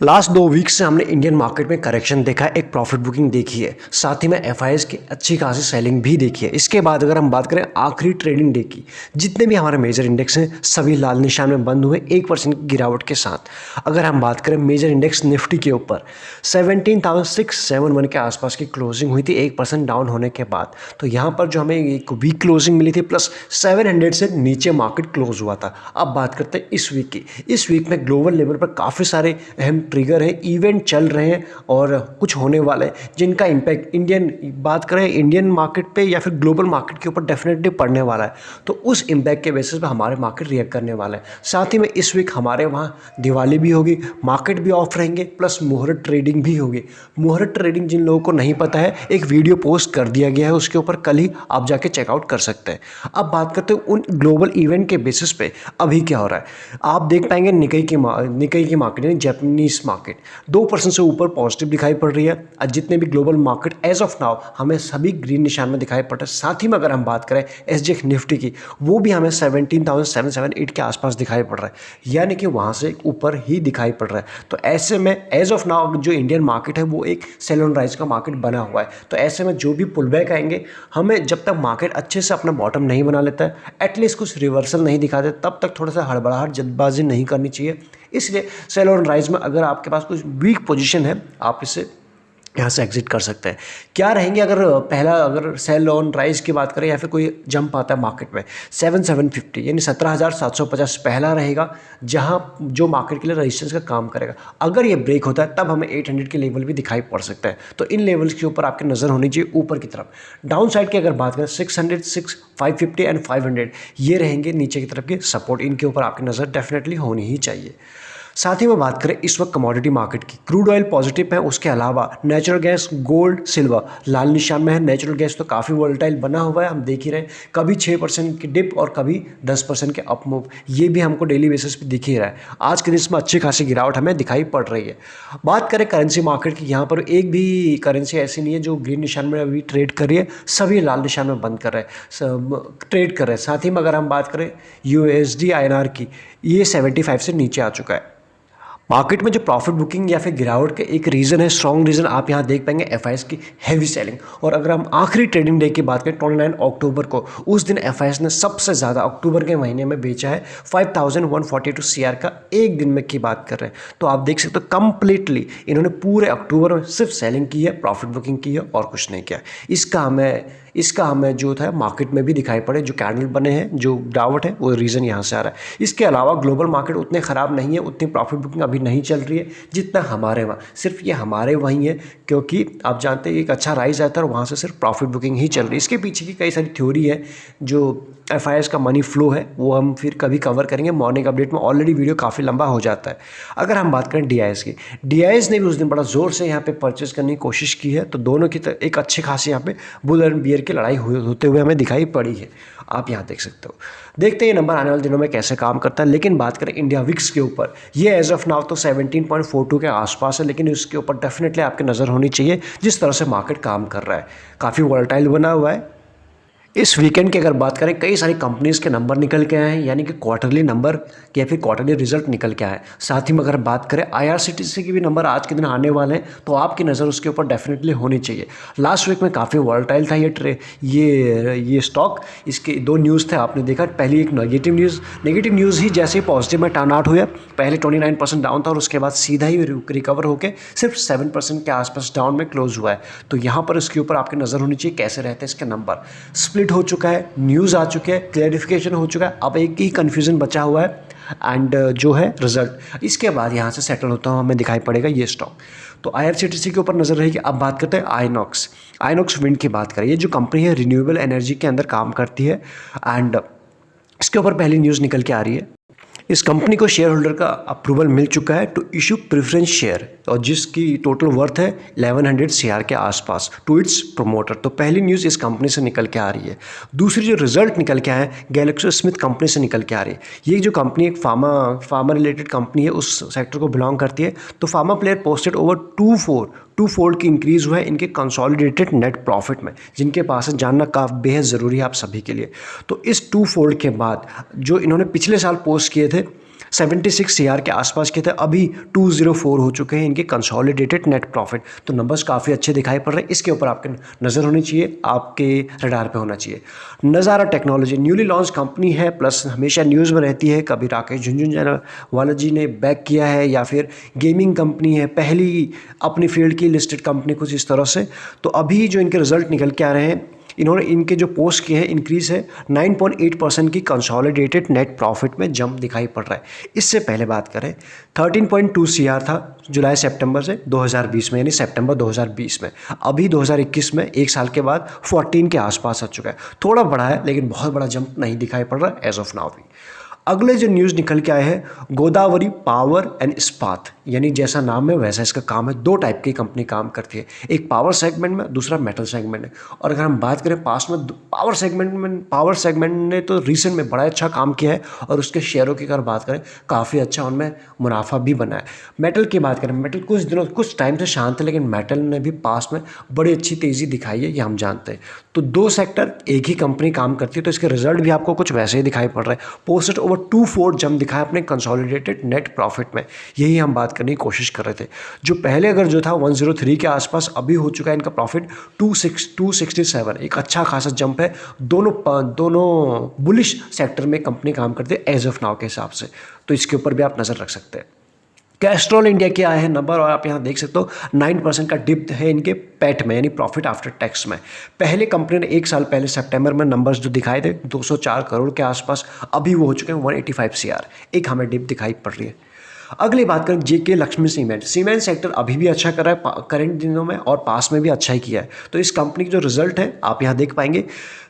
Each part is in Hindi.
लास्ट 2 वीक से हमने इंडियन मार्केट में करेक्शन देखा है, एक प्रॉफिट बुकिंग देखी है, साथ ही में एफआईएस की अच्छी खासी सेलिंग भी देखी है। इसके बाद अगर हम बात करें आखिरी ट्रेडिंग डे की, जितने भी हमारे मेजर इंडेक्स हैं सभी लाल निशान में बंद हुए 1% की गिरावट के साथ। अगर हम बात करें मेजर इंडेक्स निफ्टी के ऊपर 17,671 के आसपास की क्लोजिंग हुई थी 1% डाउन होने के बाद। तो यहाँ पर जो हमें एक वीक क्लोजिंग मिली थी प्लस 700 से नीचे मार्केट क्लोज हुआ था। अब बात करते हैं इस वीक की। इस वीक में ग्लोबल लेवल पर काफ़ी सारे अहम ट्रिगर है, इवेंट चल रहे हैं और कुछ होने वाले हैं जिनका इम्पैक्ट बात करें इंडियन मार्केट पे या फिर ग्लोबल मार्केट के ऊपर डेफिनेटली पड़ने वाला है। तो उस इम्पैक्ट के बेसिस पे हमारे मार्केट रिएक्ट करने वाला है। साथ ही में इस वीक हमारे वहाँ दिवाली भी होगी, मार्केट भी ऑफ रहेंगे, प्लस मुहूर्त ट्रेडिंग भी होगी। मुहूर्त ट्रेडिंग जिन लोगों को नहीं पता है, एक वीडियो पोस्ट कर दिया गया है, उसके ऊपर कल ही आप जाके चेकआउट कर सकते हैं। अब बात करते हैं उन ग्लोबल इवेंट के बेसिस पे अभी क्या हो रहा है। आप देख पाएंगे निकाई की मार्केट यानी जापानीज मार्केट 2% से ऊपर पॉजिटिव दिखाई पड़ रही है। और जितने भी global market as of now हमें सभी ग्रीन निशान में दिखाई पड़ रहे हैं। साथ ही में अगर हम बात करें एसजीएक्स निफ्टी की, वो भी हमें 17,778 के आसपास दिखाई पड़ रहा है, यानी कि वहाँ से ऊपर ही दिखाई पड़ रहा है। तो ऐसे में एज ऑफ नाउ जो इंडियन मार्केट है वो एक सेल ऑन राइज का मार्केट बना हुआ है। तो ऐसे में जो भी पुल बैक आएंगे, हमें जब तक मार्केट अच्छे से अपना बॉटम नहीं बना लेता है, एटलीस्ट कुछ रिवर्सल नहीं दिखा देता, तब तक थोड़ा सा हड़बड़ाहट जल्दबाजी नहीं करनी चाहिए। इसलिए सेल ऑन राइज में अगर आपके पास कुछ वीक पोजीशन है, आप इसे यहाँ से एग्जिट कर सकते हैं। क्या रहेंगे अगर सेल ऑन राइज की बात करें या फिर कोई जंप आता है मार्केट में 7,750 यानी 17,750 पहला रहेगा, जहाँ जो मार्केट के लिए रजिस्टेंस का काम करेगा। अगर ये ब्रेक होता है तब हमें 800 के लेवल भी दिखाई पड़ सकता है। तो इन लेवल्स के ऊपर आपकी नज़र होनी चाहिए ऊपर की तरफ। डाउन साइड की अगर बात करें 600, 550 एंड 500 ये रहेंगे नीचे की तरफ के सपोर्ट, इनके ऊपर आपकी नज़र डेफिनेटली होनी ही चाहिए। साथ ही में बात करें इस वक्त कमोडिटी मार्केट की, क्रूड ऑयल पॉजिटिव है, उसके अलावा नेचुरल गैस, गोल्ड, सिल्वर लाल निशान में है। नेचुरल गैस तो काफ़ी वोलेटाइल बना हुआ है, हम देख ही रहे हैं, कभी 6% की डिप और कभी 10% के अप मूव, ये भी हमको डेली बेसिस पे दिख ही रहा है। आज के दिन इसमें अच्छी खासी गिरावट हमें दिखाई पड़ रही है। बात करें करेंसी मार्केट की, यहाँ पर एक भी करेंसी ऐसी नहीं है जो ग्रीन निशान में अभी ट्रेड कर रही है, सभी लाल निशान में बंद कर रहे हैं, ट्रेड कर रहे हैं। साथ ही में अगर हम बात करें यूएसडी आईएनआर की, ये 75 से नीचे आ चुका है। मार्केट में जो प्रॉफिट बुकिंग या फिर गिरावट का एक रीज़न है, स्ट्रॉन्ग रीज़न आप यहाँ देख पाएंगे एफआईएस की हैवी सेलिंग। और अगर हम आखिरी ट्रेडिंग डे की बात करें 29 अक्टूबर को, उस दिन एफआईएस ने सबसे ज़्यादा अक्टूबर के महीने में बेचा है 5,142 सीआर का, एक दिन में की बात कर रहे हैं। तो आप देख सकते हो कंप्लीटली इन्होंने पूरे अक्टूबर में सिर्फ सेलिंग की है, प्रॉफिट बुकिंग की है और कुछ नहीं किया। इसका हमें जो था मार्केट में भी दिखाई पड़े, जो कैंडल बने हैं, जो गिरावट है, वो रीज़न यहाँ से आ रहा है। इसके अलावा ग्लोबल मार्केट उतने ख़राब नहीं है, उतनी प्रॉफिट बुकिंग अभी नहीं चल रही है जितना हमारे वहाँ। सिर्फ ये हमारे वहीं है क्योंकि आप जानते हैं एक अच्छा राइज आता है और वहाँ से सिर्फ प्रॉफिट बुकिंग ही चल रही है। इसके पीछे की कई सारी थ्योरी है, जो एफआईएस का मनी फ्लो है वो हम फिर कभी कवर करेंगे। मॉर्निंग अपडेट में ऑलरेडी वीडियो काफ़ी लंबा हो जाता है। अगर हम बात करें डीआईएस की, डीआईएस ने भी उस दिन बड़ा ज़ोर से यहाँ पे परचेज करने की कोशिश की है। तो दोनों की एक अच्छी खासी यहाँ पे बुल एंड बियर की लड़ाई होते हुए हमें दिखाई पड़ी है, आप यहाँ देख सकते हो। देखते हैं ये नंबर आने वाले दिनों में कैसे काम करता है। लेकिन बात करें इंडिया विक्स के ऊपर, ये एज ऑफ नाउ तो 17.42 के आसपास है, लेकिन इसके ऊपर डेफिनेटली आपकी नज़र होनी चाहिए जिस तरह से मार्केट काम कर रहा है, काफ़ी वोलेटाइल बना हुआ है। इस वीकेंड की अगर बात करें, कई सारी कंपनीज़ के नंबर निकल के आए हैं, यानी कि क्वार्टरली नंबर या फिर क्वार्टरली रिजल्ट निकल के आए। साथ ही में अगर बात करें आईआरसीटीसी के भी नंबर आज के दिन आने वाले हैं, तो आपकी नज़र उसके ऊपर डेफिनेटली होनी चाहिए। लास्ट वीक में काफ़ी वॉलेटाइल था ये स्टॉक। इसके दो न्यूज़ थे, आपने देखा, पहली एक नेगेटिव न्यूज़ ही जैसे ही पॉजिटिव में टर्न आउट हुआ, पहले 29% डाउन था और उसके बाद सीधा ही रिकवर होकर सिर्फ 7% के आसपास डाउन में क्लोज हुआ है। तो यहाँ पर इसके ऊपर आपकी नज़र होनी चाहिए कैसे रहते हैं इसके नंबर। स्प्लिट हो चुका है, न्यूज़ आ चुके हैं, क्लैरिफिकेशन हो चुका है, अब एक ही कन्फ्यूज़न बचा हुआ है एंड जो है रिजल्ट। इसके बाद यहाँ से सेटल होता हुआ हमें दिखाई पड़ेगा ये स्टॉक। तो आईआरसीटीसी के ऊपर नज़र रहेगी। अब बात करते हैं आइनॉक्स विंड की बात करें। ये जो कंपनी है रिन्यूएबल एनर्जी के अंदर काम करती है एंड इसके ऊपर पहली न्यूज़ निकल के आ रही है। इस कंपनी को शेयर होल्डर का अप्रूवल मिल चुका है टू इशू प्रेफरेंस शेयर, और जिसकी टोटल वर्थ है 1100 सीआर के आसपास टू इट्स प्रोमोटर। तो पहली न्यूज़ इस कंपनी से निकल के आ रही है। दूसरी जो रिजल्ट निकल के आए हैं गैलेक्सो स्मिथ कंपनी से निकल के आ रही है। ये जो कंपनी एक फार्मा रिलेटेड कंपनी है, उस सेक्टर को बिलोंग करती है। तो pharma player posted over twofold की इंक्रीज़ हुआ है इनके कंसोलिडेटेड नेट प्रॉफिट में, जिनके पास है जानना काफ़ी बेहद ज़रूरी है आप सभी के लिए। तो इस 2 फोल्ड के बाद जो इन्होंने पिछले साल पोस्ट किए थे 76 सीआर के आसपास के थे, अभी 204 हो चुके हैं इनके कंसोलिडेटेड नेट प्रॉफिट। तो नंबर्स काफ़ी अच्छे दिखाई पड़ रहे हैं, इसके ऊपर आपके नज़र होनी चाहिए, आपके रडार पे होना चाहिए। नज़ारा टेक्नोलॉजी न्यूली लॉन्च कंपनी है, प्लस हमेशा न्यूज़ में रहती है, कभी राकेश झुनझुनवाला जी ने बैक किया है या फिर गेमिंग कंपनी है, पहली अपनी फील्ड की लिस्टेड कंपनी कुछ इस तरह से। तो अभी जो इनके रिजल्ट निकल के आ रहे हैं, इन्होंने इनके जो पोस्ट किए हैं इंक्रीज़ है 9.8% की कंसोलिडेटेड नेट प्रॉफिट में जंप दिखाई पड़ रहा है। इससे पहले बात करें 13.2 सीआर था जुलाई सितंबर से 2020 में, यानी सितंबर 2020 में। अभी 2021 में एक साल के बाद 14 के आसपास आ चुका है। थोड़ा बड़ा है लेकिन बहुत बड़ा जंप नहीं दिखाई पड़ रहा एज ऑफ नाउ भी। अगले जो न्यूज़ निकल के आए हैं गोदावरी पावर एंड इस्पात, यानी जैसा नाम है वैसा इसका काम है। दो टाइप की कंपनी काम करती है, एक पावर सेगमेंट में, दूसरा मेटल सेगमेंट में। और अगर हम बात करें पास्ट में पावर सेगमेंट ने तो रिसेंट में बड़ा अच्छा काम किया है और उसके शेयरों की अगर बात करें काफ़ी अच्छा उनमें मुनाफा भी बना है। मेटल की बात करें, मेटल कुछ टाइम से शांत है, लेकिन मेटल ने भी पास्ट में बड़ी अच्छी तेज़ी दिखाई है, ये हम जानते हैं। तो दो सेक्टर एक ही कंपनी काम करती है, तो इसके रिजल्ट भी आपको कुछ वैसे ही दिखाई पड़ रहे हैं। पोस्टेड ओवर 24 जंप दिखाया अपने कंसोलिडेटेड नेट प्रॉफिट में, यही हम बात करने की कोशिश कर रहे थे। जो पहले अगर जो था 103 के आसपास, अभी हो चुका है इनका प्रॉफिट 267, एक अच्छा खासा जंप है। दोनों बुलिश सेक्टर में कंपनी काम करती है एज ऑफ नाउ के हिसाब से, तो इसके ऊपर भी आप नज़र रख सकते हैं। कैस्ट्रॉल इंडिया के आए हैं नंबर, और आप यहाँ देख सकते हो 9% का डिप है इनके पैट में, यानी प्रॉफिट आफ्टर टैक्स में। पहले कंपनी ने एक साल पहले सितंबर में नंबर्स जो दिखाए थे 204 करोड़ के आसपास, अभी वो हो चुके हैं 185 सीआर, एक हमें डिप दिखाई पड़ रही है। अगली बात करें जेके लक्ष्मी सीमेंट सेक्टर अभी भी अच्छा कर रहा है करंट दिनों में, और पास में भी अच्छा ही किया है। तो इस कंपनी की जो रिजल्ट है आप यहाँ देख पाएंगे,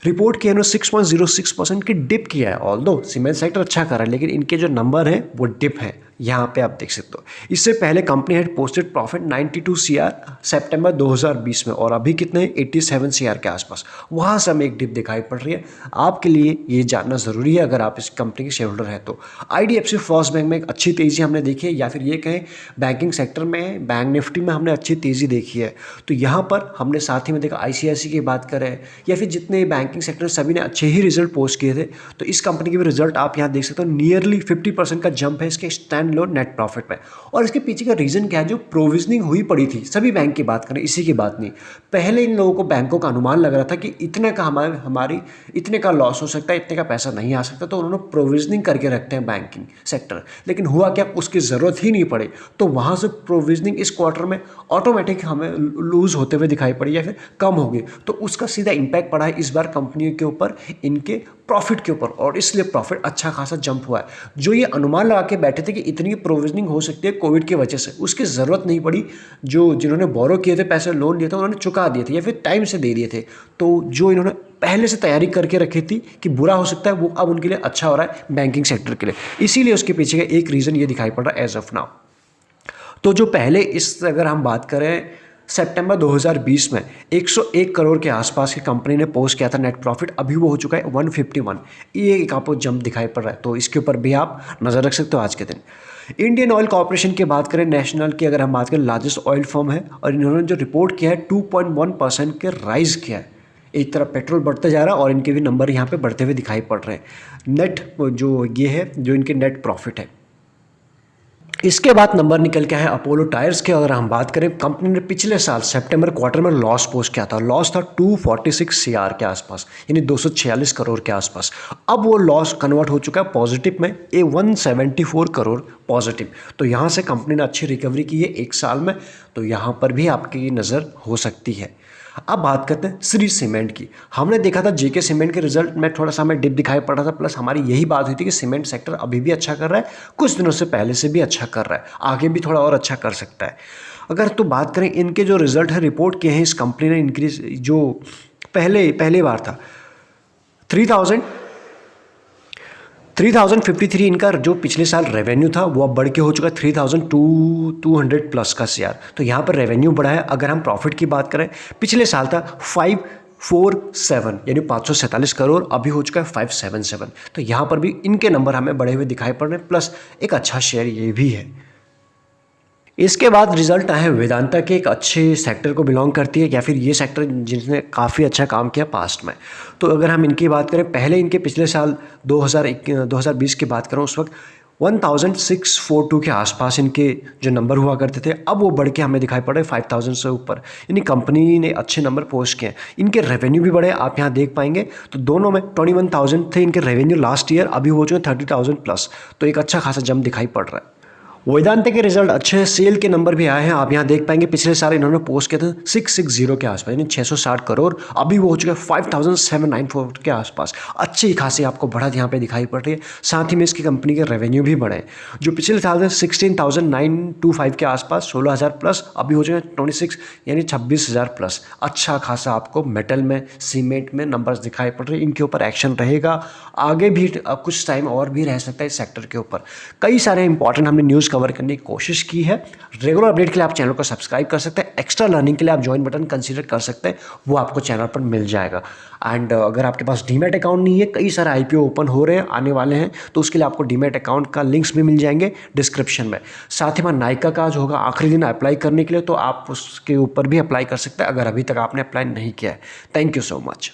रिपोर्ट किया है 6.06% की डिप किया है। ऑल्दो सीमेंट सेक्टर अच्छा कर रहा है, लेकिन इनके जो नंबर हैं वो डिप है, यहाँ पे आप देख सकते हो। इससे पहले company had posted profit 92 CR सितंबर 2020 में, और अभी कितने 87 सीआर के आसपास, वहाँ से हमें एक डिप दिखाई पड़ रही है। आपके लिए ये जानना ज़रूरी है अगर आप इस कंपनी के शेयर होल्डर हैं तो। आईडीएफसी फर्स्ट बैंक में एक अच्छी तेज़ी हमने देखी है, या फिर ये कहें बैंकिंग सेक्टर में बैंक निफ्टी में हमने अच्छी तेज़ी देखी है। तो यहाँ पर हमने साथ ही में देखा आईसीआईसीआई की बात करें या फिर जितने बैंकिंग सेक्टर सभी ने अच्छे ही रिजल्ट पोस्ट किए थे। तो इस कंपनी के भी रिजल्ट आप यहाँ देख सकते हो, नियरली 50% का जंप है इसके स्टैंड लो नेट प्रॉफिट में। और इसके पीछे का रीज़न क्या है, जो प्रोविजनिंग हुई पड़ी थी सभी बैंक की बात करें, इसी की बात नहीं। पहले इन लोगों को बैंकों का अनुमान लग रहा था कि इतने का हमारी इतने का लॉस हो सकता है, इतने का पैसा नहीं आ सकता, तो उन्होंने प्रोविजनिंग करके रखते हैं बैंकिंग सेक्टर। लेकिन हुआ क्या, उसकी ज़रूरत ही नहीं पड़ी, तो वहाँ से प्रोविजनिंग इस क्वार्टर में ऑटोमेटिक हमें लूज़ होते हुए दिखाई पड़ी या फिर कम हो गई। तो उसका सीधा इम्पैक्ट पड़ा है इस बार कंपनियों के ऊपर, इनके प्रॉफिट के ऊपर, और इसलिए प्रॉफिट अच्छा खासा जंप हुआ है। जो ये अनुमान लगा के बैठे थे कि इतनी प्रोविजनिंग हो सकती है कोविड की वजह से, उसकी ज़रूरत नहीं पड़ी। जिन्होंने बोरो किए थे, पैसे लोन लिए थे, उन्होंने चुका दिए थे या फिर टाइम से दे दिए थे। तो जो इन्होंने पहले से तैयारी करके रखी थी कि बुरा हो सकता है, वो अब उनके लिए अच्छा हो रहा है बैंकिंग सेक्टर के लिए। इसीलिए उसके पीछे का एक रीज़न ये दिखाई पड़ रहा है एज ऑफ नाउ। तो जो पहले अगर हम बात करें सितंबर 2020 में 101 करोड़ के आसपास की कंपनी ने पोस्ट किया था नेट प्रॉफिट, अभी वो हो चुका है 151। ये एक आपको जंप दिखाई पड़ रहा है, तो इसके ऊपर भी आप नज़र रख सकते हो आज के दिन। इंडियन ऑयल कॉर्पोरेशन की बात करें, नेशनल की अगर हम बात करें, लार्जेस्ट ऑयल फर्म है, और इन्होंने जो रिपोर्ट किया है 2.1% के राइज किया है। एक तरफ पेट्रोल बढ़ते जा रहा है और इनके भी नंबर यहाँ पे बढ़ते हुए दिखाई पड़ रहे हैं। नेट जो ये है, जो इनके नेट प्रॉफिट है। इसके बाद नंबर निकल के है अपोलो टायर्स के। अगर हम बात करें, कंपनी ने पिछले साल सितंबर क्वार्टर में लॉस पोस्ट किया था, लॉस था 246 सीआर के आसपास, यानी 246 करोड़ के आसपास। अब वो लॉस कन्वर्ट हो चुका है पॉजिटिव में, 174 करोड़ पॉजिटिव। तो यहाँ से कंपनी ने अच्छी रिकवरी की है एक साल में, तो यहाँ पर भी आपकी नज़र हो सकती है। अब बात करते हैं श्री सीमेंट की। हमने देखा था जेके सीमेंट के रिजल्ट में थोड़ा सा हमें डिप दिखाई पड़ रहा था, प्लस हमारी यही बात हुई थी कि सीमेंट सेक्टर अभी भी अच्छा कर रहा है, कुछ दिनों से पहले से भी अच्छा कर रहा है, आगे भी थोड़ा और अच्छा कर सकता है। अगर तो बात करें इनके जो रिजल्ट है, रिपोर्ट किए हैं इस कंपनी ने, इंक्रीज जो पहले बार था 3053 इनका जो पिछले साल रेवेन्यू था, वो अब बढ़ के हो चुका है 3200 प्लस का सीआर। तो यहाँ पर रेवेन्यू बढ़ा है। अगर हम प्रॉफिट की बात करें, पिछले साल था 547 यानी 547 करोड़, अभी हो चुका है 577। तो यहाँ पर भी इनके नंबर हमें बढ़े हुए दिखाई पड़ रहे हैं, प्लस एक अच्छा शेयर ये भी है। इसके बाद रिजल्ट आए वेदांता के, एक अच्छे सेक्टर को बिलोंग करती है, या फिर ये सेक्टर जिसने काफ़ी अच्छा काम किया पास्ट में। तो अगर हम इनकी बात करें, पहले इनके पिछले साल 2020 की बात करें, उस वक्त 1642 के आसपास इनके जो नंबर हुआ करते थे, अब वो बढ़ के हमें दिखाई पड़ रहे 5000 से ऊपर। यानी कंपनी ने अच्छे नंबर पोस्ट किए हैं। इनके रेवेन्यू भी बढ़े, आप यहाँ देख पाएंगे। तो दोनों में 21,000 थे इनके रेवेन्यू लास्ट ईयर, अभी हो चुके 30,000 प्लस। तो एक अच्छा खासा जंप दिखाई पड़ रहा है। वेदांता के रिजल्ट अच्छे हैं, सेल के नंबर भी आए हैं। आप यहाँ देख पाएंगे पिछले साल इन्होंने पोस्ट किए थे 660 के आसपास, यानी 660 करोड़। अभी वो हो चुके 5794 के आसपास। अच्छी खासी आपको बढ़त यहाँ पे दिखाई पड़ रही है। साथ ही में इसकी कंपनी के रेवेन्यू भी बढ़े, जो पिछले साल में 16,925 के आसपास, 16,000 प्लस। अभी हो चुके 26 यानी 26,000 प्लस। अच्छा खासा आपको मेटल में, सीमेंट में नंबर्स दिखाई पड़ रहे हैं। इनके ऊपर एक्शन रहेगा, आगे भी कुछ टाइम और भी रह सकता है इस सेक्टर के ऊपर। कई सारे इंपॉर्टेंट हमने न्यूज़ कवर करने की कोशिश की है। रेगुलर अपडेट के लिए आप चैनल को सब्सक्राइब कर सकते हैं। एक्स्ट्रा लर्निंग के लिए आप ज्वाइन बटन कंसीडर कर सकते हैं, वो आपको चैनल पर मिल जाएगा। एंड अगर आपके पास डीमैट अकाउंट नहीं है, कई सारे आईपीओ ओपन हो रहे हैं, आने वाले हैं, तो उसके लिए आपको डीमैट अकाउंट का लिंक्स भी मिल जाएंगे डिस्क्रिप्शन में। साथ ही में नाइका का आज होगा आखिरी दिन अप्लाई करने के लिए, तो आप उसके ऊपर भी अप्लाई कर सकते हैं अगर अभी तक आपने अप्लाई नहीं किया है। Thank you so much.